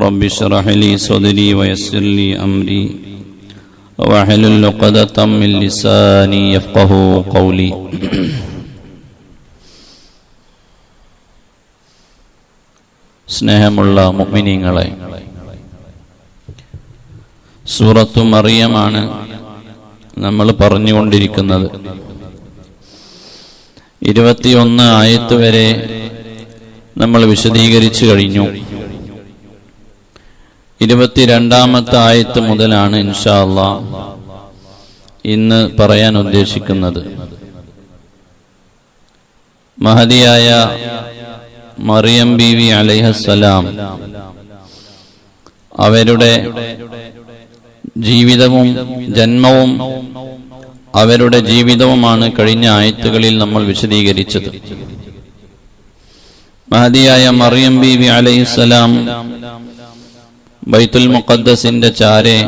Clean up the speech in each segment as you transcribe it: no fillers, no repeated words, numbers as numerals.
رب اشرح لي صدري ويسر لي أمري واحلل عقدة من لساني يفقهوا قولي. സ്നേഹമുള്ള മുഅ്മിനീങ്ങളെ, സൂറത്തു മറിയമാണ് നമ്മൾ പറഞ്ഞുകൊണ്ടിരിക്കുന്നത്. 21 ആയത്ത് വരെ നമ്മൾ വിശദീകരിച്ചു കഴിഞ്ഞു. 22ാമത്തെ ആയത്ത് മുതലാണ് ഇൻഷാ അല്ലാഹ് ഇന്ന് പറയാൻ ഉദ്ദേശിക്കുന്നത്. മഹദിയായ മറിയം ബീവി അലൈഹിസ്സലാം അവരുടെ ജീവിതവും ജന്മവും അവരുടെ ജീവിതവുമാണ് കഴിഞ്ഞ ആയത്തുകളിൽ നമ്മൾ വിശദീകരിച്ചത്. മഹദിയായ മറിയം ബീവി അലൈഹിസ്സലാം ബൈത്തുൽ മുഖദ്ദസിന്റെ ചാരെ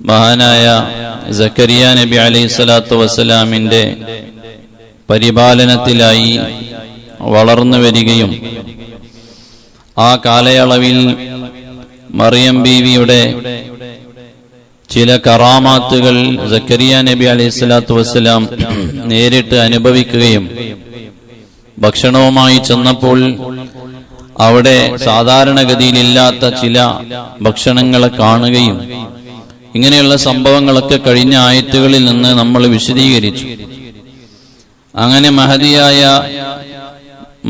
മഹാനായ സക്കരിയ നബി അലൈഹിസ്സലാത്തു വസ്സലാമിന്റെ പരിപാലനത്തിലായി വളർന്നു വരികയും ആ കാലയളവിൽ മറിയം ബീവിയുടെ ചില കറാമാത്തുകൾ സക്കരിയ നബി അലൈഹിസ്സലാത്തു വസ്സലാം നേരിട്ട് അനുഭവിക്കുകയും ഭക്ഷണവുമായി ചെന്നപ്പോൾ അവിടെ സാധാരണഗതിയിലില്ലാത്ത ചില ഭക്ഷണങ്ങളെ കാണുകയും ഇങ്ങനെയുള്ള സംഭവങ്ങളൊക്കെ കഴിഞ്ഞ ആയത്തുകളിൽ നിന്ന് നമ്മൾ വിശദീകരിച്ചു. അങ്ങനെ മഹദിയായ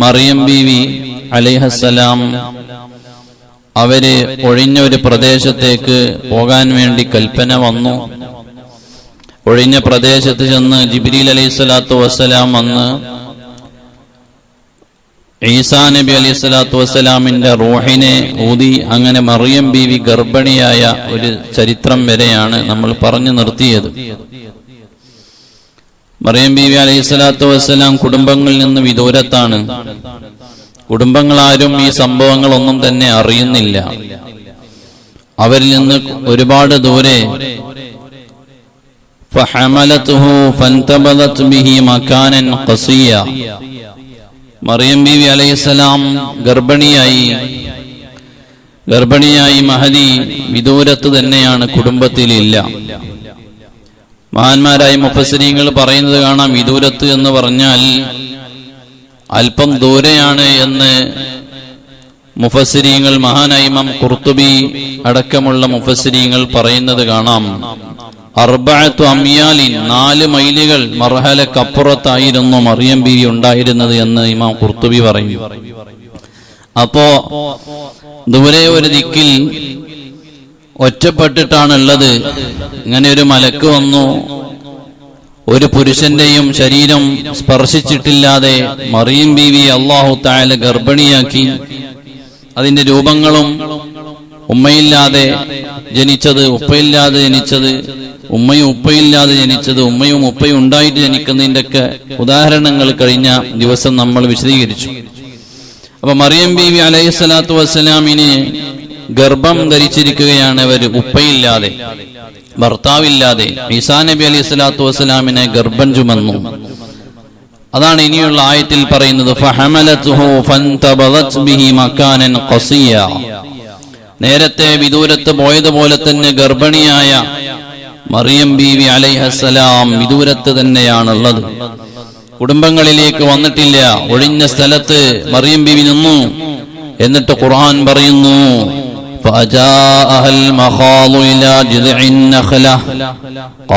മറിയം ബീവി അലൈഹിസ്സലാം അവര് ഒഴിഞ്ഞ ഒരു പ്രദേശത്തേക്ക് പോകാൻ വേണ്ടി കൽപ്പന വന്നു. ഒഴിഞ്ഞ പ്രദേശത്ത് ചെന്ന് ജിബ്രീൽ അലൈഹിസ്സലാത്തു വസ്സലാം വന്ന് ഈസാ നബി അലൈഹിസ്സലാത്തു വസ്സലാമിന്റെ റൂഹിനെ ഊതി. അങ്ങനെ മറിയം ബീവി ഗർഭിണിയായ ഒരു ചരിത്രം വരെയാണ് നമ്മൾ പറഞ്ഞു നിർത്തിയത്. മറിയം ബീവി അലൈഹിസ്സലാത്തു വസ്സലാം കുടുംബങ്ങളിൽ നിന്ന് വിദൂരത്താണ്. കുടുംബങ്ങളാരും ഈ സംഭവങ്ങളൊന്നും തന്നെ അറിയുന്നില്ല. അവരിൽ നിന്ന് ഒരുപാട് ദൂരെ. ഫഹമലതുഹു ഫൻതബദത് ബിഹി മകാനൻ ഖസിയ. മറിയം ബീവി അലൈഹിസ്സലാം ഗർഭിണിയായി മഹദി വിദൂരത്ത് തന്നെയാണ്, കുടുംബത്തിലില്ല. മഹാന്മാരായ മുഫസ്സിരീങ്ങൾ പറയുന്നത് കാണാം, വിദൂരത്ത് എന്ന് പറഞ്ഞാൽ അല്പം ദൂരെയാണ് എന്ന് മുഫസ്സിരീങ്ങൾ, മഹാനായ ഇമാം ഖുർത്തുബി അടക്കമുള്ള മുഫസ്സിരീങ്ങൾ പറയുന്നത് കാണാം. 4 അംയാലിൻ 4 മൈലുകൾ മർഹലക്കപ്പുറത്തായിരുന്നു മറിയം ബീവി ഉണ്ടായിരുന്നത് എന്ന് ഇമാം ഖുർത്തുബി പറയും. അപ്പോ ദൂരെ ഒരു ദിക്കിൽ ഒറ്റപ്പെട്ടിട്ടാണുള്ളത്. ഇങ്ങനെ ഒരു മലക്ക് വന്നു, ഒരു പുരുഷന്റെയും ശരീരം സ്പർശിച്ചിട്ടില്ലാതെ മറിയം ബീവി അല്ലാഹു തആല ഗർഭിണിയാക്കി. അതിന്റെ രൂപങ്ങളും ഉമ്മയില്ലാതെ ജനിച്ചത്, ഉപ്പയില്ലാതെ ജനിച്ചത്, ഉമ്മയും ഉപ്പയില്ലാതെ ജനിച്ചത്, ഉമ്മയും ഉപ്പയും ഉണ്ടായിട്ട് ജനിക്കുന്നതിന്റെ ഒക്കെ ഉദാഹരണങ്ങൾ കഴിഞ്ഞ ദിവസം നമ്മൾ വിശദീകരിച്ചു. അപ്പൊ മറിയം ബീവി അലൈഹിസ്സലാത്തു വസ്സലാമിന് ഗർഭം ധരിച്ചിരിക്കുകയാണ് അവർ, ഉപ്പയില്ലാതെ, ഭർത്താവില്ലാതെ. ഈസാ നബി അലൈഹിസ്സലാത്തു വസ്സലാമിനെ ഗർഭം ചുമന്നു. അതാണ് ഇനിയുള്ള ആയത്തിൽ പറയുന്നത്, ഫഹമലതുഹു ഫൻതബദത് ബിഹി മകാനൻ ഖസിയ. നേരത്തെ വിദൂരത്ത് പോയതുപോലെ തന്നെ ഗർഭിണിയായ മറിയം ബീവി അലൈഹിസ്സലാം വിദൂരത്ത് തന്നെയാണുള്ളത്. കുടുംബങ്ങളിലേക്ക് വന്നിട്ടില്ല. ഒഴിഞ്ഞ സ്ഥലത്ത് മറിയം ബീവി നിന്നു. എന്നിട്ട് ഖുർആൻ പറയുന്നു, فأجاءها المخاض إلى جذع النخلة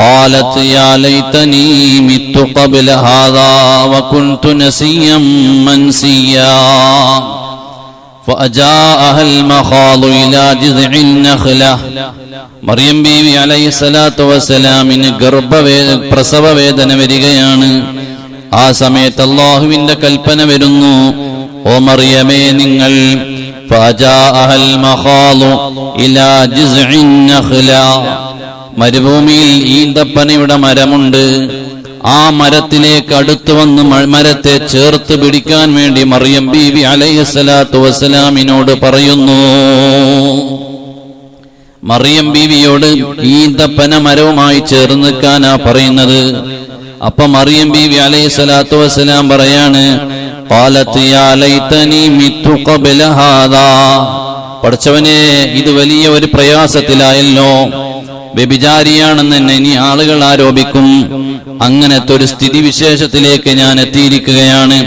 قالت يا ليتني مت قبل هذا وكنت نسيا منسيا. فأجاءها المخاض إلى جذع النخلة. മറിയം ബീവി അലൈഹിസ്സലാത്തു വസ്സലാമിന് പ്രസവ വേദന വരികയാണ്. ആ സമയത്ത് അല്ലാഹുവിന്റെ കൽപ്പന വരുന്നു, ഓ മറിയമേ, നിങ്ങൾ فأجاءها المخاض إلى جذع النخلة. മരുഭൂമിയിൽ ഈന്തപ്പനയുടെ മരമുണ്ട്. ആ മരത്തിലേക്ക് അടുത്തു വന്ന് മരത്തെ ചേർത്ത് പിടിക്കാൻ വേണ്ടി മറിയം ബീവി അലൈഹിസ്സലാത്തു വസ്സലാമിനോട് പറയുന്നു. മറിയം ബീവിയോട് ഈന്തപ്പന മരവുമായി ചേർന്ന് നിൽക്കാനാ പറയുന്നത്. അപ്പൊ മറിയം ബീവി അലൈഹിസ്സലാത്തു വസ്സലാം പറയാണ്, ഖാലത് യാ ലൈതനി മിതു ഖബ്ല ഹാദാ. പടച്ചവനെ, ഇത് വലിയ ഒരു പ്രയാസത്തിലായല്ലോ, വ്യഭിചാരിയാണെന്ന് എന്നെ ഇനി ആളുകൾ ആരോപിക്കും. അങ്ങനത്തെ ഒരു സ്ഥിതിവിശേഷത്തിലേക്ക് ഞാൻ എത്തിയിരിക്കുകയാണ്.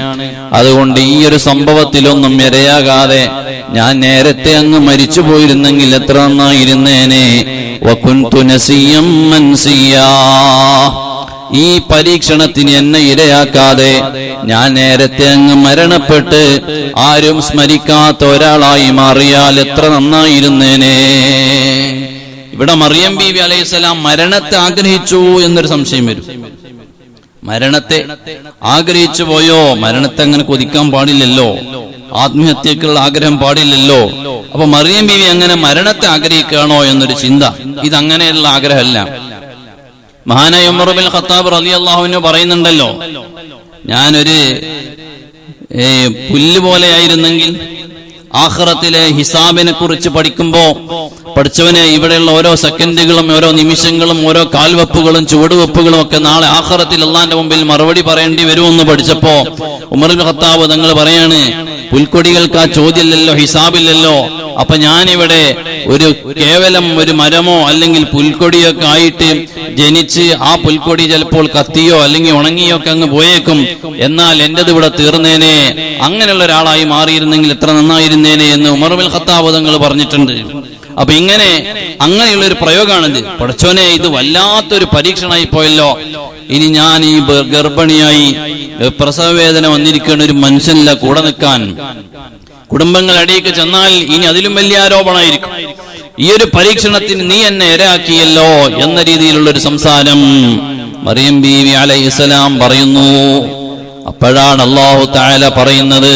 അതുകൊണ്ട് ഈ ഒരു സംഭവത്തിലൊന്നും ഇരയാകാതെ ഞാൻ നേരത്തെ അങ്ങ് മരിച്ചു പോയിരുന്നെങ്കിൽ എത്ര നന്നായിരുന്നേനെ. വകുന്തു നസിയ്യം മൻസിയാ. ഈ പരീക്ഷണത്തിന് എന്നെ ഇരയാക്കാതെ ഞാൻ നേരത്തെ അങ്ങ് മരണപ്പെട്ട് ആരും സ്മരിക്കാത്ത ഒരാളായി മാറിയാൽ എത്ര നന്നായിരുന്നേനെ. ഇവിടെ മറിയം ബീവി അലൈഹിസ്സലാം മരണത്തെ ആഗ്രഹിച്ചു എന്നൊരു സംശയം വരും. മരണത്തെ ആഗ്രഹിച്ചു പോയോ? മരണത്തെ അങ്ങനെ കൊതിക്കാൻ പാടില്ലല്ലോ, ആത്മഹത്യക്കുള്ള ആഗ്രഹം പാടില്ലല്ലോ. അപ്പൊ മറിയം ബീവി അങ്ങനെ മരണത്തെ ആഗ്രഹിക്കുകയാണോ എന്നൊരു ചിന്ത, ഇതങ്ങനെയുള്ള ആഗ്രഹമല്ല. മഹാനായ ഉമർ ഇബ്നുൽ ഖത്താബ് റളിയല്ലാഹു അൻഹു പറയുന്നുണ്ടല്ലോ, ഞാനൊരു പുല്ല് പോലെയായിരുന്നെങ്കിൽ ആഖിറത്തിലെ ഹിസാബിനെ കുറിച്ച് പഠിക്കുമ്പോ പഠിച്ചവനെ, ഇവിടെയുള്ള ഓരോ സെക്കൻഡുകളും ഓരോ നിമിഷങ്ങളും ഓരോ കാൽവെപ്പുകളും ചുവടുവെപ്പുകളും ഒക്കെ നാളെ ആഖിറത്തിൽ അല്ലാഹുവിന്റെ മുമ്പിൽ മറുപടി പറയേണ്ടി വരുമെന്ന് പഠിച്ചപ്പോ ഉമർ ഇബ്നുൽ ഖത്താബ് തങ്ങൾ പറയാണ്, പുൽക്കൊടികൾക്ക് ആ ചോദ്യമില്ലല്ലോ, ഹിസാബില്ലല്ലോ. അപ്പൊ ഞാനിവിടെ ഒരു കേവലം ഒരു മരമോ അല്ലെങ്കിൽ പുൽക്കൊടിയൊക്കെ ആയിട്ട് ജനിച്ച് ആ പുൽക്കൊടി ചിലപ്പോൾ കത്തിയോ അല്ലെങ്കിൽ ഉണങ്ങിയോ ഒക്കെ അങ്ങ് പോയേക്കും. എന്നാൽ എന്റേത് ഇവിടെ തീർന്നേനെ. അങ്ങനെയുള്ള ഒരാളായി മാറിയിരുന്നെങ്കിൽ എത്ര നന്നായിരുന്നേനെ എന്ന് ഉമർ ഇബ്നുൽ ഖത്താബ് തങ്ങൾ പറഞ്ഞിട്ടുണ്ട്. അപ്പൊ അങ്ങനെയുള്ള ഒരു പ്രയോഗമാണിത്. പടച്ചോനെ, ഇത് വല്ലാത്തൊരു പരീക്ഷണമായി പോയല്ലോ. ഇനി ഞാൻ ഈ ഗർഭിണിയായി പ്രസവവേദന വന്നിരിക്കുന്ന ഒരു മനുഷ്യനില്ല കൂടെ നിൽക്കാൻ. കുടുംബങ്ങൾ അടിയിലേക്ക് ചെന്നാൽ ഇനി അതിലും വലിയ ആരോപണമായിരിക്കും. ഈ ഒരു പരീക്ഷണത്തിന് നീ എന്നെ ഇരയാക്കിയല്ലോ എന്ന രീതിയിലുള്ള ഒരു സംസാരം മറിയം ബീവി അലൈഹിസ്സലാം പറയുന്നു. അപ്പോഴാണ് അല്ലാഹു തആല പറയുന്നത്,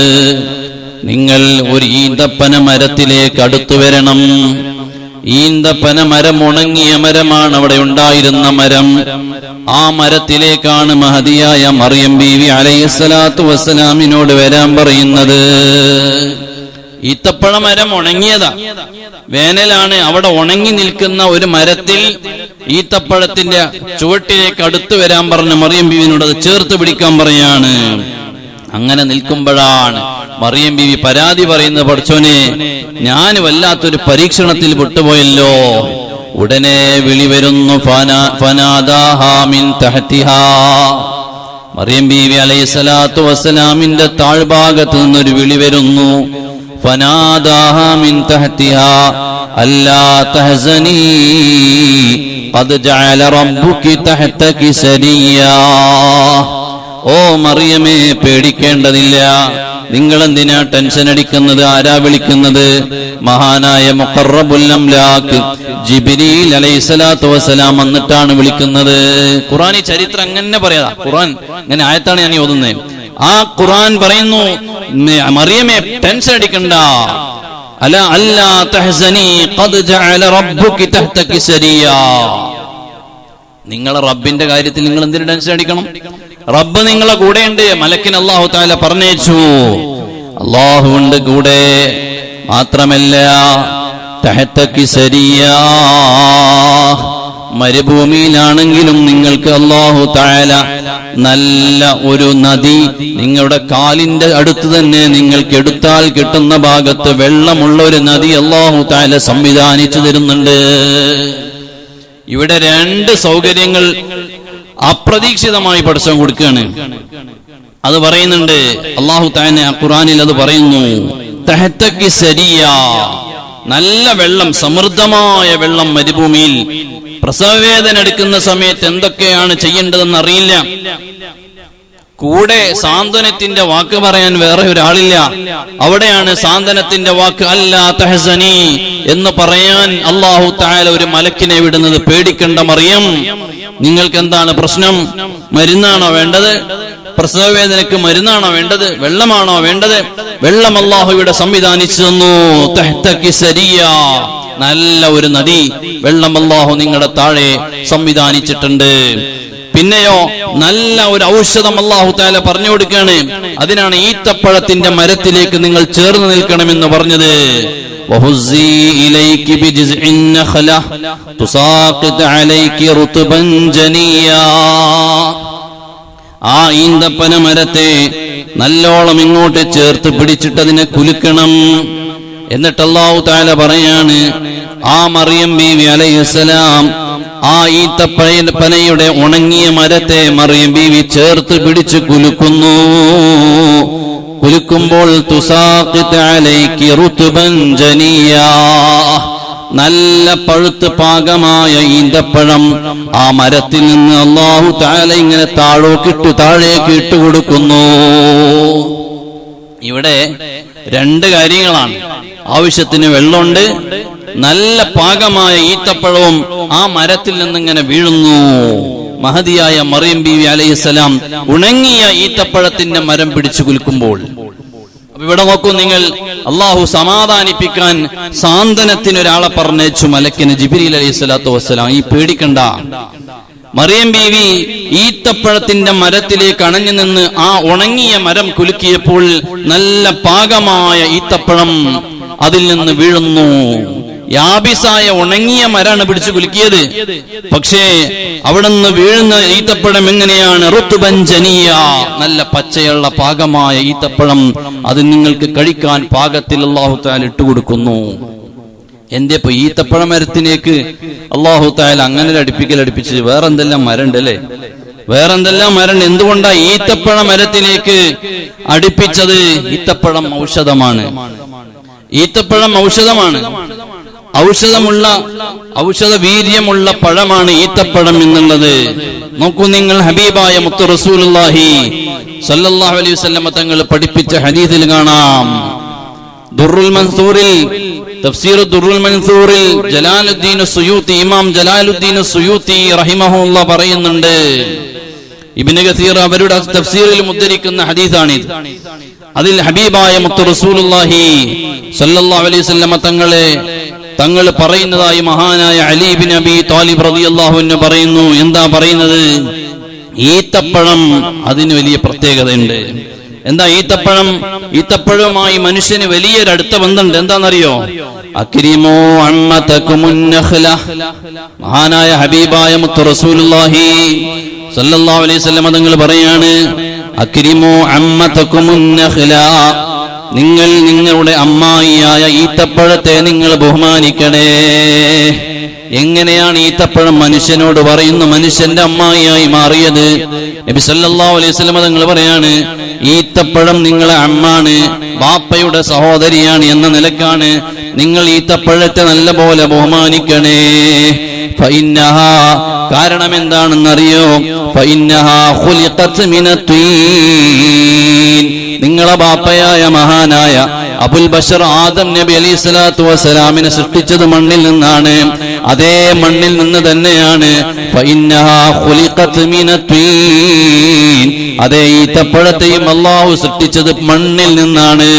നിങ്ങൾ ഒരു ഈന്തപ്പന മരത്തിലേക്ക് അടുത്തു വരണം. ഈന്തപ്പന മരം ഉണങ്ങിയ മരമാണ്, അവിടെ ഉണ്ടായിരുന്ന മരം. ആ മരത്തിലേക്കാണ് മഹദിയായ മറിയം ബീവി അലൈഹിസ്സലാത്തു വസ്സലാമിനോട് വരാൻ പറയുന്നത്. ഈത്തപ്പഴ മരം ഉണങ്ങിയതാ, വേനലാണ്. അവിടെ ഉണങ്ങി നിൽക്കുന്ന ഒരു മരത്തിൽ ഈത്തപ്പഴത്തിന്റെ ചുവട്ടിലേക്ക് അടുത്തു വരാൻ പറഞ്ഞ മറിയം ബീവിനോട് അത് ചേർത്ത് പിടിക്കാൻ പറയാണ്. അങ്ങനെ നിൽക്കുമ്പോഴാണ് മറിയം ബീവി പരാതി പറയുന്നത്, പഠിച്ചോനെ, ഞാൻ വല്ലാത്തൊരു പരീക്ഷണത്തിൽ വിട്ടുപോയല്ലോ. ഉടനെ വിളി വരുന്നു, ഫനാദാഹാ മിൻ തഹ്തിഹാ. മറിയം ബീവി അലൈഹിസ്സലാത്തു വസ്സലാമിന്റെ താഴ്ഭാഗത്ത് നിന്നൊരു വിളി വരുന്നു. ഫനാദാഹാ മിൻ തഹ്തിഹാ അല്ലാ തഹ്സനീ ഖദ് ജഅല റബ്ബുകി തഹ്തകി സരിയ്യാ. ഓ മറിയമേ, പേടിക്കേണ്ടതില്ല. നിങ്ങൾ എന്തിനാ ടെൻഷൻ അടിക്കുന്നത്? ആരാ വിളിക്കുന്നത്? മഹാനായ മുഖറബുൽ അംലാക്ക് ജിബ്രീൽ അലൈഹിസ്സലാത്തു വസ്സലാം വന്നിട്ടാണ് വിളിക്കുന്നത്. ഖുർആൻ ഈ ചരിത്രം അങ്ങനെ പറയാ. ഖുർആൻ അങ്ങനെ ആയത്താണ് ഞാൻ ഓതുന്നത്. ആ ഖുർആൻ പറയുന്നു, മറിയമേ ടെൻഷൻ അടിക്കണ്ട. അല്ലാ തഹ്സനി ഖദ് ജഅല റബ്ബുകി തഹ്തകി സരിയ്യാ. നിങ്ങളെ റബ്ബിന്റെ കാര്യത്തിൽ നിങ്ങൾ എന്തിനു ടെൻഷൻ അടിക്കണം? റബ്ബ് നിങ്ങളെ കൂടെയുണ്ട്. മലക്കിന് അല്ലാഹു തആല പറഞ്ഞേച്ചു, അല്ലാഹുവിന്റെ കൂടെ. മാത്രമല്ല തഹ്തകി സരിയ്യാ, മരുഭൂമിയിലാണെങ്കിലും നിങ്ങൾക്ക് അല്ലാഹു തആല നല്ല ഒരു നദി നിങ്ങളുടെ കാലിന്റെ അടുത്ത് തന്നെ, നിങ്ങൾക്ക് എടുത്താൽ കിട്ടുന്ന ഭാഗത്ത് വെള്ളമുള്ള ഒരു നദി അല്ലാഹു തആല സംവിധാനിച്ചു തരുന്നുണ്ട്. ഇവിടെ രണ്ട് സൗകര്യങ്ങൾ അപ്രതീക്ഷിതമായി പഠിച്ചു കൊടുക്കുകയാണ്. അത് പറയുന്നുണ്ട് അല്ലാഹു തആല ഖുർആനിൽ. അത് പറയുന്നു, തഹ്തകി സരിയ്യാ, നല്ല വെള്ളം, സമൃദ്ധമായ വെള്ളം മരുഭൂമിയിൽ. പ്രസവവേദന എടുക്കുന്ന സമയത്ത് എന്തൊക്കെയാണ് ചെയ്യേണ്ടതെന്ന് അറിയില്ല. കൂടെ സാന്ത്വനത്തിന്റെ വാക്ക് പറയാൻ വേറെ ഒരാളില്ല. അവിടെയാണ് സാന്ത്വനത്തിന്റെ വാക്ക് അല്ലാ തഹ്സനി എന്ന് പറയാൻ അല്ലാഹു തആല ഒരു മലക്കിനെ വിടുന്നത്. പേടിക്കണ്ട മറിയം, നിങ്ങൾക്ക് എന്താണ് പ്രശ്നം? മരുന്നാണോ വേണ്ടത്? പ്രസവവേദനയ്ക്ക് മരുന്നാണോ വേണ്ടത്? വെള്ളമാണോ വേണ്ടത്? വെള്ളം അല്ലാഹു ഇവിടെ സംവിധാനിച്ചു തന്നു. തഹ്തകി സരിയ്യാ, നല്ല ഒരു നദി, വെള്ളം അല്ലാഹു നിങ്ങളുടെ താഴെ സംവിധാനിച്ചിട്ടുണ്ട്. പിന്നെയോ നല്ല ഒരു ഔഷധം അല്ലാഹു തആല പറഞ്ഞു കൊടുക്കുകയാണ്. അതിനാണ് ഈത്തപ്പഴത്തിന്റെ മരത്തിലേക്ക് നിങ്ങൾ ചേർന്ന് നിൽക്കണമെന്ന് പറഞ്ഞത്. വഹുസ്സി ഇലൈകി ബിജിസ്ഇൻ നഖല തുസാഖിത് അലൈകി റുത്ബൻ ജനിയാ. ആ ഈന്തപ്പന മരത്തെ നല്ലോളം ഇങ്ങോട്ട് ചേർത്ത് പിടിച്ചിട്ടതിനെ കുലുക്കണം. എന്നിട്ട് അല്ലാഹു തആല പറയാണ്, ആ മറിയം ബീവി അലൈഹിസ്സലാം ആ ഈത്തപ്പനയുടെ ഉണങ്ങിയ മരത്തെ മറിയം ബീവി ചേർത്ത് പിടിച്ച് കുലുക്കുന്നു. കുലുക്കുമ്പോൾ തുസാഖിത് അലൈകി റുത്ബൻ ജനിയാ, നല്ല പഴുത്ത് പാകമായ ഈന്തപ്പഴം ആ മരത്തിൽ നിന്ന് അല്ലാഹു തആല ഇങ്ങനെ താഴേക്ക് ഇട്ടുകൊടുക്കുന്നു. ഇവിടെ രണ്ട് കാര്യങ്ങളാണ്. ആവശ്യത്തിന് വെള്ളമുണ്ട്, നല്ല പാകമായ ഈത്തപ്പഴവും ആ മരത്തിൽ നിന്നിങ്ങനെ വീഴുന്നു. മഹദിയായ മറിയം ബീവി അലൈഹിസ്സലാം ഉണങ്ങിയ ഈത്തപ്പഴത്തിന്റെ മരം പിടിച്ചു കുലുക്കുമ്പോൾ, ഇവിടെ നോക്കൂ നിങ്ങൾ, അള്ളാഹു സമാധാനിപ്പിക്കാൻ സാന്ത്വനത്തിന് ഒരാളെ പറഞ്ഞേച്ചു, മലക്കിന് ജിബ്രീൽ അലൈഹിസ്സലാത്തു വസ്സലാം. ഈ പേടിക്കണ്ട, മറിയം ബീവി ഈത്തപ്പഴത്തിന്റെ മരത്തിലേക്ക് അണഞ്ഞു നിന്ന് ആ ഉണങ്ങിയ മരം കുലുക്കിയപ്പോൾ നല്ല പാകമായ ഈത്തപ്പഴം അതിൽ നിന്ന് വീഴുന്നു. യാബിസായ ഉണങ്ങിയ മരാണ് പിടിച്ചു കുലുക്കിയത്. പക്ഷേ അവിടെ നിന്ന് വീഴുന്ന ഈത്തപ്പഴം എങ്ങനെയാണ്? റുത്ബൻ ജനിയ, നല്ല പച്ചയുള്ള പാകമായ ഈത്തപ്പഴം. അത് നിങ്ങൾക്ക് കഴിക്കാൻ പാകത്തിൽ അല്ലാഹു തആല ഇട്ടുകൊടുക്കുന്നു. എന്റെ ഇപ്പൊ ഈത്തപ്പഴ മരത്തിലേക്ക് അല്ലാഹു തആല അങ്ങനെ അടുപ്പിച്ച് വേറെന്തെല്ലാം മരണ്ട് അല്ലേ, വേറെന്തെല്ലാം മരണ്ട്. എന്തുകൊണ്ടാ ഈത്തപ്പഴ മരത്തിലേക്ക് അടുപ്പിച്ചത്? ഈത്തപ്പഴം ഔഷധമാണ്. ഈത്തപ്പഴം ഔഷധമാണ്. ഔഷധ വീര്യമുള്ള പഴമാണ് ഈത്തപ്പഴം എന്നുള്ളത്. നോക്കൂ നിങ്ങൾ, ഹബീബായ മുത്ത് റസൂലുള്ളാഹി സ്വല്ലല്ലാഹു അലൈഹി വസല്ലം തങ്ങൾ പഠിപ്പിച്ച ഹദീസിൽ കാണാം. ദുർറുൽ മൻസൂറിൽ, തഫ്സീർ ദുർറുൽ മൻസൂറിൽ ജലാലുദ്ദീൻ സുയൂത്തി, ഇമാം ജലാലുദ്ദീൻ സുയൂത്തി റഹിമഹുല്ലാഹ് പറയുന്നുണ്ട്. ഇബ്നു കസീർ അവരുടെ തഫ്സീറിൽ ഉദ്ധരിക്കുന്ന ഹദീസാണിത്. അതിൽ ഹബീബായ മുത്ത് റസൂലുള്ളാഹി സ്വല്ലല്ലാഹു അലൈഹി വസല്ലം തങ്ങൾ പറയുന്നതായി മഹാനായ അലി ഇബ്നു അബീ ത്വാലിബ് റളിയല്ലാഹു അൻഹു പറയുന്നു. എന്താ പറയുന്നത്? ഈത്തപ്പഴം അതിന് വലിയ പ്രത്യേകതയുണ്ട്. എന്താ ഈത്തപ്പഴം? ഈത്തപ്പഴവുമായി മനുഷ്യന് വലിയൊരു അടുത്ത ബന്ധമുണ്ട്. എന്താണെന്നറിയോ? അക്രിമൂ അമ്മതകുമുൻ നഖ്ല, മഹാനായ ഹബീബായ മുത്ത് റസൂലുള്ളാഹി സ്വല്ലല്ലാഹു അലൈഹി വസല്ലം തങ്ങൾ പറയാണ്, അക്രിമൂ അമ്മതകുമുൻ നഖ്ല, നിങ്ങൾ നിങ്ങളുടെ അമ്മായിയായ ഈത്തപ്പഴത്തെ നിങ്ങൾ ബഹുമാനിക്കണേ. എങ്ങനെയാണ് ഈത്തപ്പഴം മനുഷ്യനോട് പറയുന്നു മനുഷ്യന്റെ അമ്മായിയായി മാറിയത്? നബി സല്ലല്ലാഹു അലൈഹി വസല്ലം തങ്ങൾ പറയാണ്, ഈത്തപ്പഴം നിങ്ങളെ അമ്മാണ്, ബാപ്പയുടെ സഹോദരിയാണ് എന്ന നിലക്കാണ് നിങ്ങൾ ഈത്തപ്പഴത്തെ നല്ല പോലെ ബഹുമാനിക്കണേ. ഫഇന്നഹാ, കാരണം എന്താണെന്നറിയോ? ഫഇന്നഹാ ഖുലിഖത് മിനത്തീൻ, നിങ്ങളെ ബാപ്പയായ മഹാനായ അബുൽ ബഷർ ആദം നബി അലൈഹിസ്സലാത്തു വസ്സലാമിനെ സൃഷ്ടിച്ചത് മണ്ണിൽ നിന്നാണ്. അതേ മണ്ണിൽ നിന്ന് തന്നെയാണ് ഫഇന്നഹാ ഖുലിഖത് മിനത്തീൻ, അതേ ഈത്തപ്പഴത്തെയും അല്ലാഹു സൃഷ്ടിച്ചത് മണ്ണിൽ നിന്നാണ്.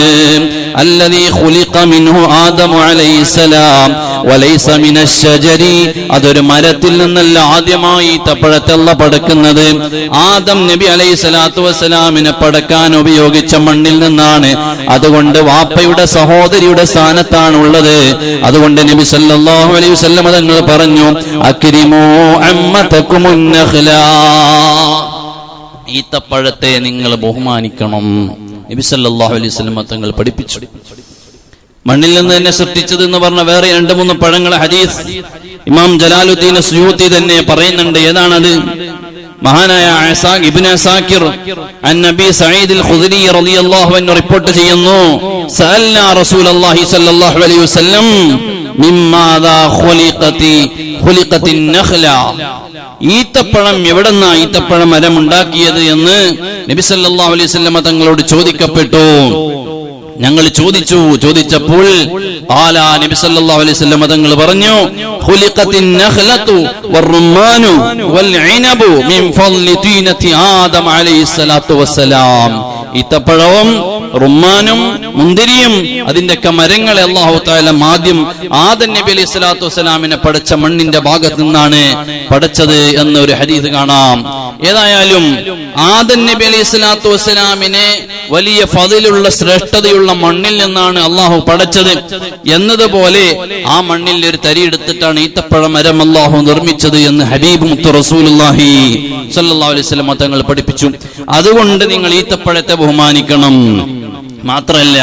അല്ലദീ ഖുലിഖ മിൻഹു ആദമു അലൈഹിസ്സലാം വലൈസ മിനശ്ശജരി, അതൊരു മരത്തിൽ നിന്നല്ല ആദ്യമായി ഈത്തപ്പഴത്തെ അല്ലാഹു പടക്കുന്നത്. ആദം നബി അലൈഹിസ്സലാത്തു വസ്സലാമിനെ പടക്കാൻ ഉപയോഗിച്ച മണ്ണിൽ നിന്നാണ്. അതുകൊണ്ട് വാപ്പയുടെ സഹോദരിയുടെ സ്ഥാനത്താണ് ഉള്ളത്. അതുകൊണ്ട് നബി സല്ലല്ലാഹു അലൈഹി വസല്ലം തങ്ങൾ പറഞ്ഞു, അക്രിമൂ അമ്മതകുമുൻ നഖ്ല, ഈത്തപ്പഴത്തെ നിങ്ങൾ ബഹുമാനിക്കണം. നബി സല്ലല്ലാഹു അലൈഹി വസല്ലം തങ്ങൾ പഠിപ്പിച്ചു. മണ്ണിൽ നിന്ന് തന്നെ സൃഷ്ടിച്ചത് എന്ന് പറഞ്ഞ വേറെ 2-3 പഴങ്ങളെ ഹദീസ് ഇമാം ജലാലുദ്ദീൻ സുയൂത്തി തന്നെ പറയുന്നുണ്ട്. ഏതാണത്? മഹാനായ ഇബ്നു അസാകിർ അൻ നബി സഈദ് അൽ ഖുദ്രി റളിയല്ലാഹു അൻഹു റിപ്പോർട്ട് ചെയ്യുന്നു, സഅൽനാ റസൂലുള്ളാഹി സ്വല്ലല്ലാഹു അലൈഹി വസല്ലം മിമ്മാദാ ഖുലിഖത്തിൻ നഖ്ല, ഈത്തപ്പഴം എവിടെന്നാ ഈത്തപ്പഴം മരം ഉണ്ടാക്കിയത് എന്ന് നബി സല്ലല്ലാഹു അലൈഹി വസല്ലം തങ്ങളോട് ചോദിക്കപ്പെട്ടു. ഞങ്ങൾ ചോദിച്ചപ്പോൾ നബി സല്ലല്ലാഹു അലൈഹി വസല്ലം തങ്ങൾ പറഞ്ഞു, ഖുലിഖത്തിൻ നഖ്ലതു വറുമ്മാനു വൽഇനബു മിൻ ഫളി തീനതി ആദം അലൈഹിസ്സലാത്തു വസ്സലാം, ഈത്തപ്പഴവും റുമ്മാനും മുന്തിരിയും അതിന്റെയൊക്കെ മരങ്ങളെ അല്ലാഹു തആല ആദ്യം ആദം നബി അലൈഹി സ്വലാത്തു വസ്സലാമിനെ പടച്ച മണ്ണിന്റെ ഭാഗത്ത് നിന്നാണ് പടച്ചത് എന്നൊരു ഹദീസ് കാണാം. ഏതായാലും ആദം നബി അലൈഹി സ്വലാത്തു വസ്സലാമിനെ വലിയ ഫളിലുള്ള ശ്രേഷ്ഠതയുള്ള മണ്ണിൽ നിന്നാണ് അള്ളാഹു പടച്ചത് എന്നതുപോലെ ആ മണ്ണിൽ ഒരു തരി എടുത്തിട്ടാണ് ഈത്തപ്പഴ മരം അള്ളാഹു നിർമ്മിച്ചത് എന്ന് ഹബീബ് മുത്ത് റസൂലുള്ളാഹി സ്വല്ലല്ലാഹു അലൈഹി വസല്ലം തങ്ങൾ പഠിപ്പിച്ചു. അതുകൊണ്ട് നിങ്ങൾ ഈത്തപ്പഴത്തെ ബഹുമാനിക്കണം. മാത്രല്ല,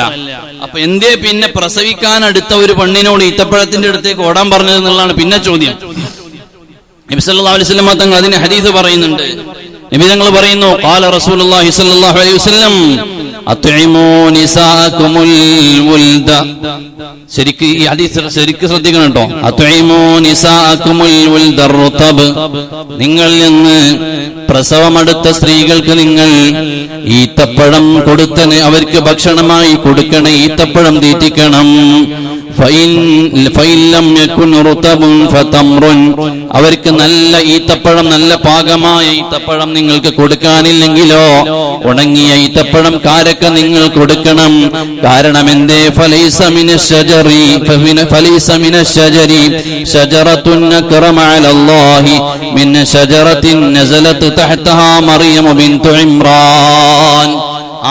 അപ്പൊ എന്തേ പിന്നെ പ്രസവിക്കാൻ അടുത്ത ഒരു പെണ്ണിനോട് ഈത്തപ്പഴത്തിന്റെ അടുത്തേക്ക് ഓടാൻ പറഞ്ഞത് എന്നുള്ളതാണ് പിന്നെ ചോദ്യം. നബി സല്ലല്ലാഹു അലൈഹി വസല്ലം തങ്ങൾ അതിന് ഹദീസ് പറയുന്നുണ്ട്. നബി തങ്ങൾ പറയുന്നു, ഖാല റസൂലുള്ളാഹി സ്വല്ലല്ലാഹു അലൈഹി വസല്ലം അത്ഇമൂ നിസാഅകുമുൽ വൽദ. ശരിക്ക് ഈ ഹദീസ് ശരിക്ക് ശ്രദ്ധിക്കണം കേട്ടോ. അത്ഇമൂ നിസാഅകുമുൽ വൽദ റുതബ്. നിങ്ങൾ നിന്ന് പ്രസവമടുത്ത സ്ത്രീകൾക്ക് നിങ്ങൾ ഈത്തപ്പഴം കൊടുത്തന് അവർക്ക് ഭക്ഷണമായി കൊടുക്കണേ, ഈത്തപ്പഴം തീറ്റിക്കണം. അവർക്ക് നല്ല ഈത്തപ്പഴം, നല്ല പാകമായ ഈത്തപ്പഴം നിങ്ങൾക്ക് കൊടുക്കാനില്ലെങ്കിലോ ഉണങ്ങിയ ഈത്തപ്പഴം കാരക്ക നിങ്ങൾ കൊടുക്കണം. കാരണം എന്തേ? ഫലൈസ മിനശ്ശജരി ശജറത്തുൻ അക്റമ അലല്ലാഹി മിൻ ശജറത്തിൻ നസലത് തഹ്തഹാ മറിയം ബിൻതു ഇമ്രാൻ.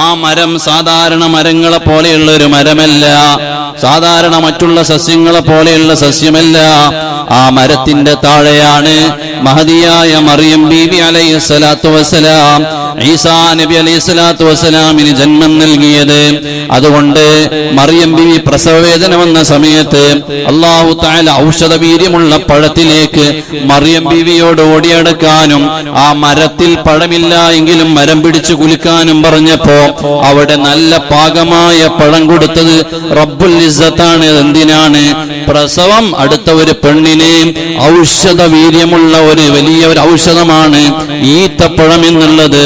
ആ മരം സാധാരണ മരങ്ങളെ പോലെയുള്ള ഒരു മരമല്ല, സാധാരണ മറ്റുള്ള സസ്യങ്ങളെ പോലെയുള്ള സസ്യമല്ല. ആ മരത്തിന്റെ താഴെയാണ് മഹദിയായ മറിയം ബീവി അലൈഹിസ്സലാത്തു വസ്സലാം ഈസാ നബി അലൈഹിസ്സലാത്തു വസ്സലാമിന് ജന്മം നൽകിയത്. അതുകൊണ്ട് മറിയം ബീവി പ്രസവവേദന വന്ന സമയത്ത് അല്ലാഹു തആല ഔഷധവീര്യമുള്ള പഴത്തിലേക്ക് മറിയം ബീവിയോട് ഓടിയടക്കാനും ആ മരത്തിൽ പഴമില്ല എങ്കിലും മരം പിടിച്ചു കുലുക്കാനും പറഞ്ഞപ്പോ അവിടെ നല്ല പാകമായ പഴം കൊടുത്തത് റബ്ബുൽ ഇസ്സത്താണ്. എന്തിനാണ്? പ്രസവം അടുത്ത ഒരു പെണ്ണിന് ഔഷധ വീര്യമുള്ള ഒരു വലിയ ഒരു ഔഷധമാണ് ഈത്തപ്പഴം എന്നുള്ളത്.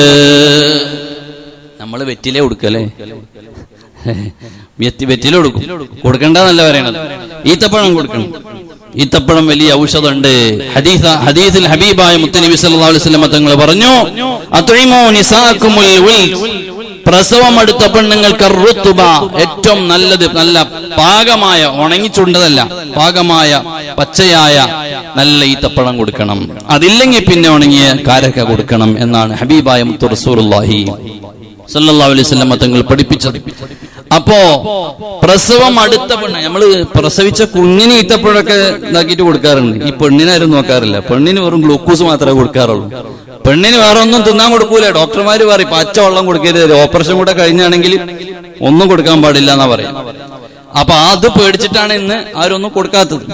നമ്മള് വെറ്റിലെ കൊടുക്കല്ലേ? വെറ്റില കൊടുക്കും, കൊടുക്കണ്ടെന്നല്ല പറയണത്. ഈത്തപ്പഴം കൊടുക്കണം. ഈത്തപ്പഴം വലിയ ഔഷധമുണ്ട്. ഹദീസിൽ ഹബീബായ മുത്തുനബി സല്ലല്ലാഹു അലൈഹി വസല്ലം തങ്ങൾ പറഞ്ഞു, അത്ഇമൂ നിസാഅകുമുൽ വൽദ്. പ്രസവം അടുത്ത പെണ്ണുങ്ങൾക്ക് റുത്തുബ, ഏറ്റവും നല്ലത് നല്ല പാകമായ, ഉണങ്ങിച്ചുണ്ടതല്ല, പാകമായ പച്ചയായ നല്ല ഈത്തപ്പഴം കൊടുക്കണം. അതില്ലെങ്കിൽ പിന്നെ ഉണങ്ങിയ കാരക്ക കൊടുക്കണം എന്നാണ് ഹബീബായ മുത്തു റസൂലുള്ളാഹി സല്ലല്ലാഹു അലൈഹി വസല്ലം തങ്ങൾ പഠിപ്പിച്ചത്. അപ്പോ പ്രസവം അടുത്ത പെണ്ണ്, നമ്മള് പ്രസവിച്ച കുഞ്ഞിന് ഈത്തപ്പഴമൊക്കെ ഇതാക്കിയിട്ട് കൊടുക്കാറുണ്ട്. ഈ പെണ്ണിനാരും നോക്കാറില്ല. പെണ്ണിന് വെറും ഗ്ലൂക്കോസ് മാത്രമേ കൊടുക്കാറുള്ളൂ. പെണ്ണിന് വേറെ ഒന്നും തിന്നാൻ കൊടുക്കൂല. ഡോക്ടർമാര് പറയും പച്ച വെള്ളം കൊടുക്കരുത്, ഓപ്പറേഷൻ കൂടെ കഴിഞ്ഞാണെങ്കിൽ ഒന്നും കൊടുക്കാൻ പാടില്ല എന്നാ പറയാം. അപ്പൊ അത് പേടിച്ചിട്ടാണ് ഇന്ന് ആരൊന്നും കൊടുക്കാത്തത്.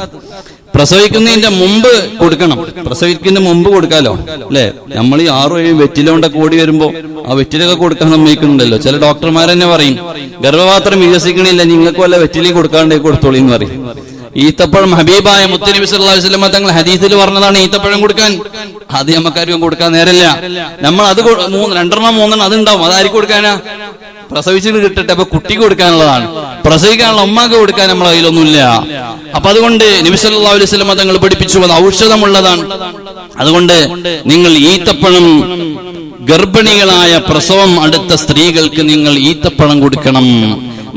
പ്രസവിക്കുന്നതിന്റെ മുമ്പ് കൊടുക്കണം. പ്രസവിക്കുന്നതിന് മുമ്പ് കൊടുക്കാലോ, അല്ലെ? നമ്മൾ ഈ 6-7 വെറ്റിലോണ്ടൊക്കെ ഓടി വരുമ്പോ ആ വെറ്റിലൊക്കെ കൊടുക്കാൻ സമ്മതിക്കുന്നുണ്ടല്ലോ. ചില ഡോക്ടർമാർ തന്നെ പറയും, ഗർഭപാത്രം വികസിക്കണില്ല, നിങ്ങൾക്ക് വല്ല വെറ്റിലി കൊടുക്കാണ്ടേ കൊടുത്തോളി എന്ന് പറയും. ഈത്തപ്പഴം ഹബീബായ മുത്തുനബി സല്ലല്ലാഹു അലൈഹി വസല്ലം തങ്ങൾ ഹദീസിൽ പറഞ്ഞതാണ് ഈത്തപ്പഴം കൊടുക്കാൻ. അത് നമുക്കാരും കൊടുക്കാൻ നേരല്ല. നമ്മൾ അത് 2-3 അതുണ്ടാവും. അതായിരിക്കും കൊടുക്കാനാ? പ്രസവിച്ചിട്ട് കിട്ടട്ടെ. അപ്പൊ കുട്ടിക്ക് കൊടുക്കാനുള്ളതാണ്. പ്രസവിക്കാനുള്ള ഉമ്മാക്ക് കൊടുക്കാൻ നമ്മളെ കയ്യിലൊന്നുമില്ല. അപ്പൊ അതുകൊണ്ട് നബി സല്ലല്ലാഹു അലൈഹി വസല്ലം തങ്ങൾ പഠിപ്പിച്ചു, അത് ഔഷധമുള്ളതാണ്. അതുകൊണ്ട് നിങ്ങൾ ഈത്തപ്പഴം ഗർഭിണികളായ പ്രസവം അടുത്ത സ്ത്രീകൾക്ക് നിങ്ങൾ ഈത്തപ്പഴം കൊടുക്കണം.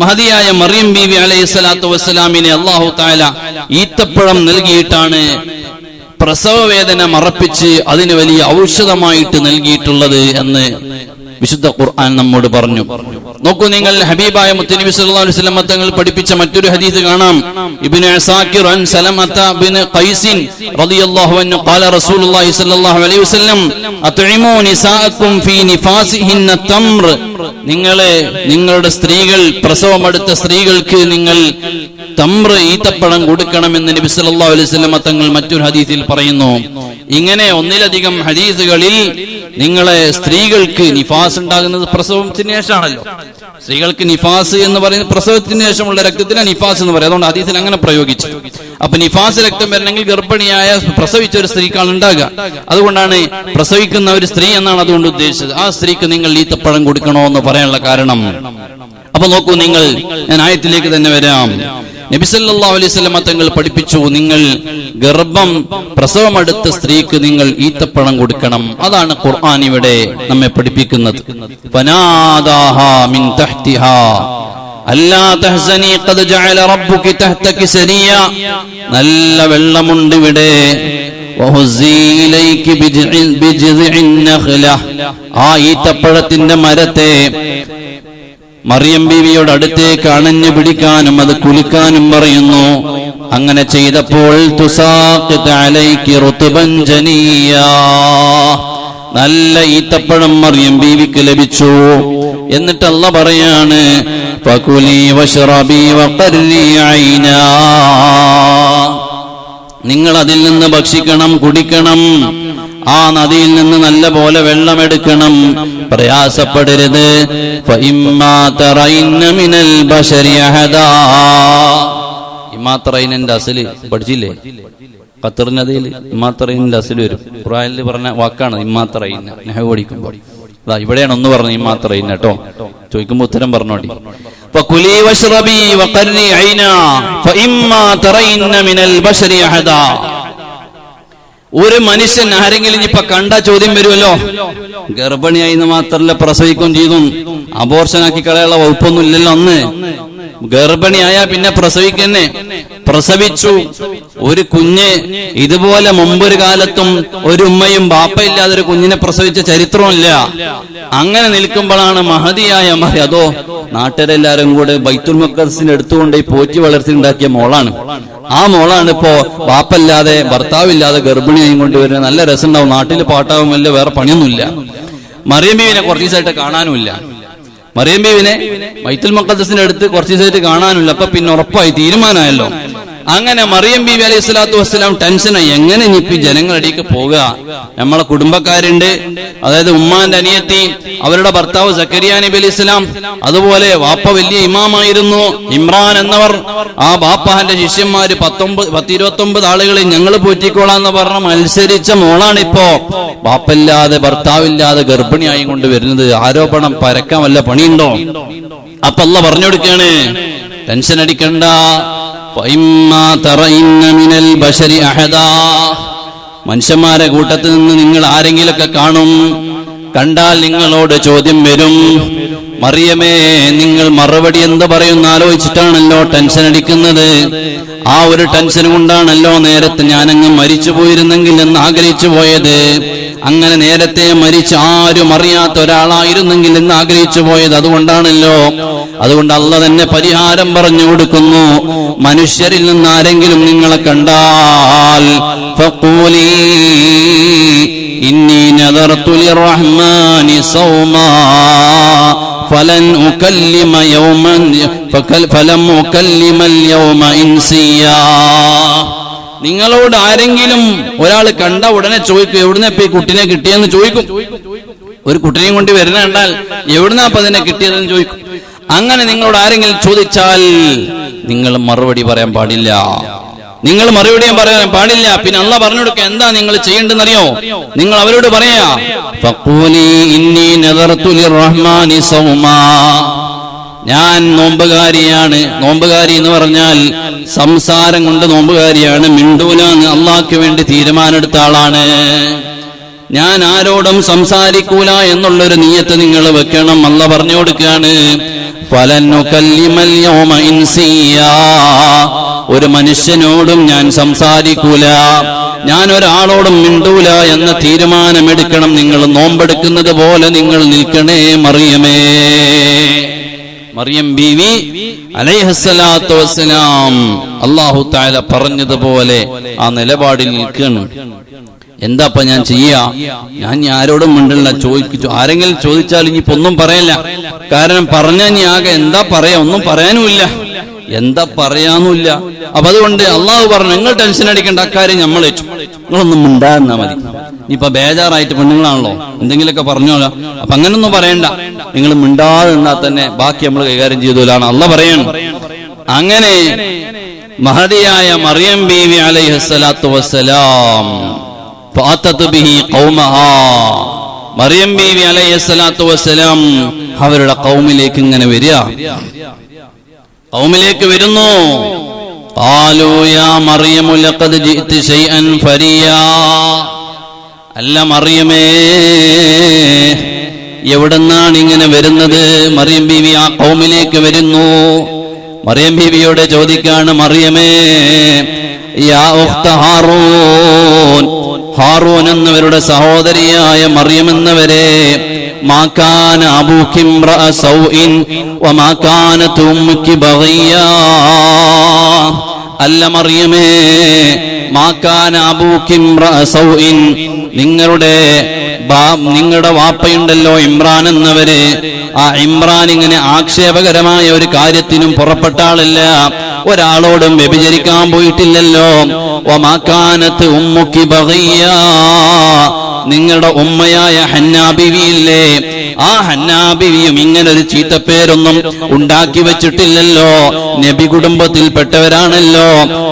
മഹദിയായ മറിയം ബീവി അലൈഹിസ്സലാത്തു വസ്സലാമിനെ അല്ലാഹു തആല ഈത്തപ്പഴം നൽകിയിട്ടാണ് പ്രസവവേദന മറപ്പിച്ച് അതിന് വലിയ ഔഷധമായിട്ട് നൽകിയിട്ടുള്ളത് എന്ന് വിശുദ്ധ ഖുർആൻ നമ്മോട് പറഞ്ഞു. നോക്കൂ നിങ്ങൾ, ഹബീബായ മുത്തുനബി സല്ലല്ലാഹു അലൈഹി വസല്ലം തങ്ങൾ പഠിപ്പിച്ച മറ്റൊരു ഹദീസ് കാണാം. ഇബ്നു അസാകിർ അൻ സലമത ബിൻ ഖൈസ് റളിയല്ലാഹു അൻഹു ഖാല റസൂലുള്ളാഹി സ്വല്ലല്ലാഹു അലൈഹി വസല്ലം അത്ഇമൂ നിസാഅകും ഫീ നിഫാസിഹിന്ന തംർ. നിങ്ങളുടെ സ്ത്രീകൾ, പ്രസവമടുത്ത സ്ത്രീകൾക്ക് നിങ്ങൾ തംർ ഈത്തപ്പഴം കൊടുക്കണമെന്ന് നബി സല്ലല്ലാഹു അലൈഹി വസല്ലം തങ്ങൾ മറ്റൊരു ഹദീസിൽ പറയുന്നു. ഇങ്ങനെ ഒന്നിലധികം ഹദീസുകളിൽ നിങ്ങളെ സ്ത്രീകൾക്ക് നിഫാസ് ഉണ്ടാകുന്നത് പ്രസവത്തിന് ശേഷമാണല്ലോ. സ്ത്രീകൾക്ക് നിഫാസ് എന്ന് പറയുന്നത് പ്രസവത്തിന് ശേഷമുള്ള രക്തത്തിന് നിഫാസ് എന്ന് പറയും. അതുകൊണ്ട് ഹദീസിൽ അങ്ങനെ പ്രയോഗിച്ചു. അപ്പൊ നിഫാസ് രക്തം വരണമെങ്കിൽ ഗർഭിണിയായ പ്രസവിച്ച ഒരു സ്ത്രീക്കാണ് ഉണ്ടാകുക. അതുകൊണ്ടാണ് പ്രസവിക്കുന്ന ഒരു സ്ത്രീ എന്നാണ് അതുകൊണ്ട് ഉദ്ദേശിച്ചത്. ആ സ്ത്രീക്ക് നിങ്ങൾ ഈത്തപ്പഴം കൊടുക്കണോ എന്ന് പറയാനുള്ള കാരണം. അപ്പൊ നോക്കൂ നിങ്ങൾ, ഞാൻ ആയത്തിലേക്ക് തന്നെ വരാം. നബി സല്ലല്ലാഹു അലൈഹി വസല്ലം തങ്ങൾ പഠിപ്പിച്ചു, നിങ്ങൾ ഗർഭം പ്രസവമെടുത്ത സ്ത്രീക്ക് നിങ്ങൾ ഈത്തപ്പഴം കൊടുക്കണം. അതാണ് ഖുർആൻ ഇവിടെ നമ്മെ പഠിപ്പിക്കുന്നത്. ഫനാദാഹാ മിൻ തഹ്തിഹാ അല്ലാ തഹ്സനി ഖദ് ജഅല റബ്ബുകി തഹ്തകി സരിയ. നല്ല വെള്ളമുണ്ട് ഇവിടെ. വഹുസി ഇലൈകി ബിജിദ്ഇൻ നഖ്ല. ആ ഈത്തപ്പഴത്തിന്റെ മരത്തെ മറിയം ബീവിയോട് അടുത്തേക്ക് അണഞ്ഞു പിടിക്കാനും അത് കുലുക്കാനും പറയുന്നു. അങ്ങനെ ചെയ്തപ്പോൾ തുസാഖിത് അലൈകി റുത്ബൻ ജനിയ. നല്ല ഈത്തപ്പഴം മറിയം ബീവിക്ക് ലഭിച്ചു. എന്നിട്ട് അല്ലാഹ് പറയാണ്, ഫകുലി വശ്റബി വഖർരി ഐനാ. നിങ്ങൾ അതിൽ നിന്ന് ഭക്ഷിക്കണം, കുടിക്കണം. ആ നദിയിൽ നിന്ന് നല്ല പോലെ വെള്ളമെടുക്കണം. പ്രയാസപ്പെടരുത്. ഫഇമ്മാ തറൈന മിനൽ ബശരി അഹദാ. ഇമാത്തറൈനന്റെ അസല് പഠിച്ചില്ലേ? ഖത്തർ നദിയിൽ ഇമാത്തറൈനന്റെ അസല് വരും. ഖുർആനിൽ പറഞ്ഞ വാക്കാണ് ഇമാത്തറൈന. നഹ്വ് പഠിക്കുമ്പോൾ ഇവിടെയാണ് ഒന്ന് പറഞ്ഞത് ഇമാത്തറൈന കേട്ടോ. ചോദിക്കുമ്പോ ഉത്തരം പറഞ്ഞോണ്ടി. ഫകുലി വശ്റബി വഖർരി ഐനാ ഫഇമ്മാ തറൈന മിനൽ ബശരി അഹദാ. ഒരു മനുഷ്യൻ ആരെങ്കിലും ഇപ്പൊ കണ്ട ചോദ്യം വരുമല്ലോ, ഗർഭിണിയായി എന്ന് മാത്രമല്ല പ്രസവിക്കുകയും ചെയ്തു, അബോർഷനാക്കി കളയാനുള്ള വകുപ്പൊന്നും ഇല്ലല്ലോ. അന്ന് ഗർഭിണിയായ പിന്നെ പ്രസവിക്കന്നെ. പ്രസവിച്ചു ഒരു കുഞ്ഞ്. ഇതുപോലെ മുമ്പൊരു കാലത്തും ഒരു ഉമ്മയും ബാപ്പയില്ലാതെ ഒരു കുഞ്ഞിനെ പ്രസവിച്ച ചരിത്രമില്ല. അങ്ങനെ നിൽക്കുമ്പോഴാണ് മഹദിയായ മഹദി, അതോ നാട്ടുകാരെല്ലാരും കൂടെ ബൈത്തുൽ മുഖദ്ദിസിന്റെ അടുത്തുകൊണ്ട് പോറ്റി വളർത്തി ഉണ്ടാക്കിയ മോളാണ്. ആ മോളാണ് ഇപ്പോ ബാപ്പല്ലാതെ ഭർത്താവില്ലാതെ ഗർഭിണിയായി കൊണ്ടുവരുന്നത്. നല്ല രസമുണ്ടാവും, നാട്ടിൽ പാട്ടാവുമല്ല, വേറെ പണിയൊന്നുമില്ല. മറിയം ബീവിനെ കുറച്ച് ദിവസമായിട്ട് കാണാനുമില്ല. മറിയം ബീവിനെ ബൈത്തുൽ മുഖദ്ദിസിന്റെ അടുത്ത് കുറച്ച് ദിവസമായിട്ട് കാണാനില്ല. അപ്പൊ പിന്നെ ഉറപ്പായി തീരുമാനമായല്ലോ. അങ്ങനെ മറിയം ബീവി അലൈഹി സ്വലാത്തു വസ്സലാം ടെൻഷനായി, എങ്ങനെ ഇനിയിപ്പോ ജനങ്ങളിടയ്ക്ക് പോകുക? നമ്മളെ കുടുംബക്കാരുണ്ട്, അതായത് ഉമ്മാന്റെ അനിയത്തി, അവരുടെ ഭർത്താവ് സക്കരിയ നബി അലൈഹി സ്വലാം, അതുപോലെ വാപ്പ വലിയ ഇമാമായിരുന്നു ഇമ്രാൻ എന്നവർ. ആ ബാപ്പാന്റെ ശിഷ്യന്മാര് 19 ആളുകളെ ഞങ്ങൾ പോറ്റിക്കോളാന്ന് പറഞ്ഞ മത്സരിച്ച മോളാണിപ്പോ ബാപ്പല്ലാതെ ഭർത്താവില്ലാതെ ഗർഭിണിയായി കൊണ്ട് വരുന്നത്. ആരോപണം പരക്കാൻ വല്ല പണിയുണ്ടോ? അപ്പൊ അല്ലാഹ് പറഞ്ഞു കൊടുക്കാണ്, ടെൻഷൻ അടിക്കണ്ട. മനുഷ്യന്മാരെ കൂട്ടത്തിൽ നിന്ന് നിങ്ങൾ ആരെങ്കിലൊക്കെ കാണും. കണ്ടാൽ നിങ്ങളോട് ചോദ്യം വരും. മറിയമേ, നിങ്ങൾ മറുപടി എന്ത് പറയുന്ന ആലോചിച്ചിട്ടാണല്ലോ ടെൻഷൻ അടിക്കുന്നത്. ആ ഒരു ടെൻഷൻ കൊണ്ടാണല്ലോ നേരത്തെ ഞാനങ്ങ് മരിച്ചു പോയിരുന്നെങ്കിൽ എന്ന് ആഗ്രഹിച്ചു പോയത്. അങ്ങനെ നേരത്തെ മരിച്ച് ആരും അറിയാത്ത ഒരാളായിരുന്നെങ്കിൽ എന്ന് ആഗ്രഹിച്ചു പോയത് അതുകൊണ്ടാണല്ലോ. അതുകൊണ്ട് അല്ലാഹ് തന്നെ പരിഹാരം പറഞ്ഞു കൊടുക്കുന്നു. മനുഷ്യരിൽ നിന്ന് ആരെങ്കിലും നിങ്ങളെ കണ്ടാൽ ഫഖൂലി ഇന്നി നദർതു ലിർറഹ്മാനി സൗമാ ഫലൻ ഉകല്ലിമ യൗമ ഇൻസിയാ. നിങ്ങളോട് ആരെങ്കിലും ഒരാൾ കണ്ട ഉടനെ ചോദിക്കും, എവിടുന്ന ഇപ്പൊ ഈ കുട്ടിനെ കിട്ടിയെന്ന് ചോദിക്കും. ഒരു കുട്ടിനെയും കൊണ്ട് വരുന്ന കണ്ടാൽ എവിടുന്നാ അപ്പൊ അതിനെ കിട്ടിയതെന്ന് ചോദിക്കും. അങ്ങനെ നിങ്ങളോട് ആരെങ്കിലും ചോദിച്ചാൽ നിങ്ങൾ മറുപടി പറയാൻ പാടില്ല. നിങ്ങൾ മറുപടിയും പറയാൻ പാടില്ല. പിന്നെ അല്ലാഹ് പറഞ്ഞു കൊടുക്കുക എന്താ നിങ്ങൾ ചെയ്യേണ്ടെന്നറിയോ? നിങ്ങൾ അവരോട് പറയാ, ഫഖൂലി ഇന്നി നദർതു ലിർറഹ്മാനി സൗമാ. ഞാൻ നോമ്പുകാരിയാണ്. നോമ്പുകാരി എന്ന് പറഞ്ഞാൽ സംസാരം കൊണ്ട് നോമ്പുകാരിയാണ്. മിണ്ടൂലാന്ന് അള്ളാഹ്ക്ക് വേണ്ടി തീരുമാനമെടുത്ത ആളാണ്. ഞാൻ ആരോടും സംസാരിക്കൂല എന്നുള്ളൊരു നിയ്യത്ത് നിങ്ങൾ വെക്കണം. അല്ലാഹ് പറഞ്ഞു കൊടുക്കുകയാണ്, ഫലൻ ഉകല്ലിമൽ യൗമ ഇൻസിയാ. ഒരു മനുഷ്യനോടും ഞാൻ സംസാരിക്കൂല, ഞാൻ ഒരാളോടും മിണ്ടൂല എന്ന തീരുമാനമെടുക്കണം. നിങ്ങൾ നോമ്പെടുക്കുന്നത് പോലെ നിങ്ങൾ നിൽക്കണേ മറിയമേ. മറിയം ബീവി അലൈഹിസ്സലാത്തു വസ്സലാം അല്ലാഹു തആല പറഞ്ഞതുപോലെ ആ നിലപാടിൽ നിൽക്കണം. എന്താപ്പ ഞാൻ ചെയ്യാ? ഞാൻ ആരോടും മിണ്ടില്ല. ആരെങ്കിലും ചോദിച്ചാൽ ഇനിയിപ്പോ ഒന്നും പറയല്ല. കാരണം പറഞ്ഞാൽ ഇനി ആകെ എന്താ പറയാ? ഒന്നും പറയാനുമില്ല, എന്താ പറയാനുമില്ല. അപ്പൊ അതുകൊണ്ട് അള്ളാഹു പറഞ്ഞു, നിങ്ങൾ ടെൻഷൻ അടിക്കേണ്ട, അക്കാര്യം നമ്മൾ ഏറ്റു, നിങ്ങളൊന്നും മിണ്ടാന്നാ മതി. ഇപ്പൊ ബേജാറായിട്ട് പെണ്ണുങ്ങളാണല്ലോ, എന്തെങ്കിലുമൊക്കെ പറഞ്ഞോളാം. അപ്പൊ അങ്ങനൊന്നും പറയണ്ട, നിങ്ങൾ മിണ്ടാതെ നിന്നാൽ തന്നെ ബാക്കി നമ്മൾ കൈകാര്യം ചെയ്തോലാണ് അള്ളാഹ് പറയണം. അങ്ങനെ മഹദിയായ മറിയം ബീവി അലൈഹിസ്സലാത്തു വസ്സലാം ഫഅതത് ബിഹി ഖൗമഹാ. മറിയം ബീവി അലൈഹിസ്സലാത്തു വസ്സലാം അവരുടെ ഖൗമിലേക്ക് ഇങ്ങനെ വരിക. ഖൗമിലേക്ക് വരുന്നു. ഖാലൂ യാ മറിയമു ലഖദ് ജിഅ്തി ശൈഅൻ ഫരിയാ. അല്ല മറിയമേ, എവിടെന്നാണ് ഇങ്ങനെ വരുന്നത്? മറിയം ബീവി ആ ഖൗമിലേക്ക് വരുന്നു. മറിയം ബീവിയോട് ചോദിക്കാണ്, മറിയമേ, യാ ഉഖ്ത ഹാറൂൻ, ഹാറൂൻ എന്നവരുടെ സഹോദരിയായ മറിയം എന്നവരെ, മാ കാന അബൂകി ഇംറഅ സൗഇൻ വമാ കാനത് ഉമ്മുകി ബഗിയാ. അല്ല മറിയമേ, മാ കാന അബൂകി ഇംറഅ സൗഇൻ, നിങ്ങളുടെ വാപ്പയുണ്ടല്ലോ ഇമ്രാൻ എന്നവര്, ആ ഇമ്രാൻ ഇങ്ങനെ ആക്ഷേപകരമായ ഒരു കാര്യത്തിനും പുറപ്പെട്ട ആളല്ല, ഒരാളോടും വ്യഭിചരിക്കാൻ പോയിട്ടില്ലല്ലോ. വമാ കാനത് ഉമ്മുകി ബഗിയാ, നിങ്ങളുടെ ഉമ്മയായ ഹന്നാ ബിവിയില്ലേ, ആ ഹന്നാ ബിവിയും ഇങ്ങനൊരു ചീത്തപ്പേരൊന്നും ഉണ്ടാക്കി വെച്ചിട്ടില്ലല്ലോ. നബി കുടുംബത്തിൽപ്പെട്ടവരാണല്ലോ,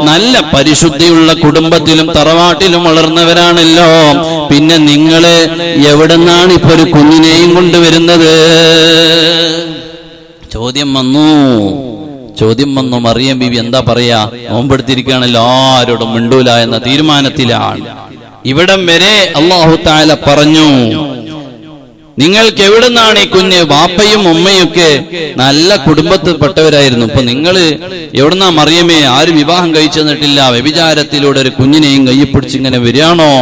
നല്ല പരിശുദ്ധിയുള്ള കുടുംബത്തിലും തറവാട്ടിലും വളർന്നവരാണല്ലോ. പിന്നെ നിങ്ങള് എവിടെന്നാണ് ഇപ്പൊ ഒരു കുഞ്ഞിനെയും കൊണ്ടുവരുന്നത്? ചോദ്യം വന്നു. മറിയം ബീവി എന്താ പറയാ? നോമ്പെടുത്തിരിക്കുകയാണല്ലോ, ആരോടും മിണ്ടൂല എന്ന തീരുമാനത്തിലാണ്. ഇവിടം വരെ അല്ലാഹു തആല പറഞ്ഞു, നിങ്ങൾക്ക് എവിടുന്നാണ് ഈ കുഞ്ഞ്? വാപ്പയും ഉമ്മയൊക്കെ നല്ല കുടുംബത്തിൽപ്പെട്ടവരായിരുന്നു. ഇപ്പൊ നിങ്ങള് എവിടുന്നാ മറിയമേ? ആരും വിവാഹം കഴിച്ചു തന്നിട്ടില്ല, വ്യഭിചാരത്തിലൂടെ ഒരു കുഞ്ഞിനെയും കയ്യിപ്പിടിച്ച് ഇങ്ങനെ വരികയാണോ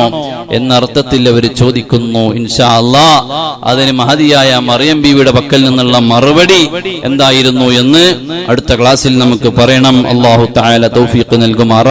എന്നർത്ഥത്തിൽ അവർ ചോദിക്കുന്നു. ഇൻഷാ അല്ലാഹ് അതിന് മഹദിയായ മറിയം ബീവിയുടെ പക്കൽ നിന്നുള്ള മറുപടി എന്തായിരുന്നു എന്ന് അടുത്ത ക്ലാസ്സിൽ നമുക്ക് പറയണം. അല്ലാഹു തആല തൗഫീഖ് നൽകുമാറാകട്ടെ.